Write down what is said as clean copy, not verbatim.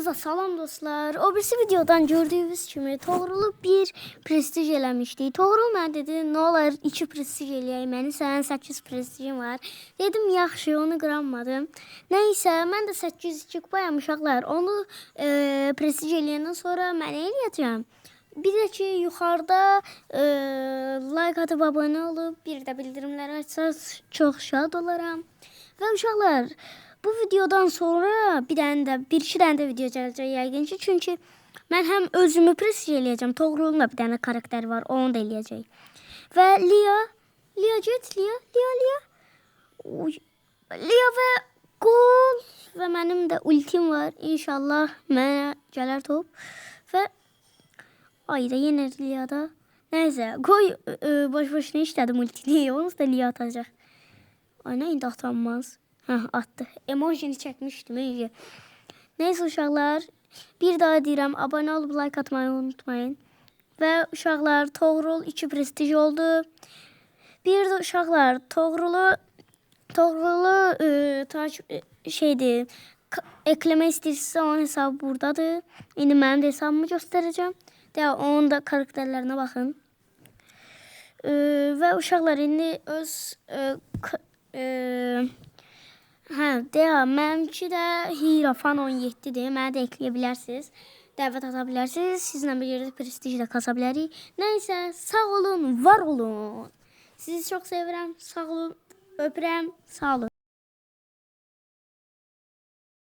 Hamınıza salam dostlar. O birisi videodan gördüğünüz kimi Toğrulu bir prestij eləmişdi. Toğrul mənə dedi, nə olar 2 prestij eləyək məni, sənin 8 prestijin var. Dedim, yaxşı, onu qıranmadım. Nəysə, mən də 802 kupayam uşaqlar. Onu prestij eləyəndən sonra mən eləyəcəm. Bir də ki, yuxarıda like atıb abunə olub, bir də bildirimləri açsanız çox şad olaram. Və uşaqlar, bu videodan sonra bir-iki dənə də video gələcək yəqin ki. Çünki mən həm özümü prestij eləyəcəm. Toğrulun da bir dənə karakteri var, onu da eləyəcək. Və Lia get, Lia. Oy, Lia və gol. Və mənim də ultim var. İnşallah mənə gələr top. Və ayda yenə Lia'da. Nəysə, qoy boş-boşuna işlədim ultini. Onu da Lia atacaq. Ay, nə indi atanmaz. Attı. Emojini çəkmişdim. İyi. Neyse uşaqlar, bir daha deyirəm, abone olub like atmayı unutmayın. Və uşaqlar, Toğrul 2 prestij oldu. Bir də uşaqlar, Toğrulu ekləmək istəyirsinizsə onun hesabı buradadır. İndi mənim də hesabımı göstərəcəm. Onun da karakterlərinə baxın. Və uşaqlar, indi öz mənimki də Hirafan 17-dir. Mənə də ekləyə bilərsiniz. Dəvət ata bilərsiniz. Sizinlə bir yerdə prestij də kasa bilərik. Nəysə, sağ olun, var olun. Sizi çox sevirəm. Sağ olun, öpürəm. Sağ olun.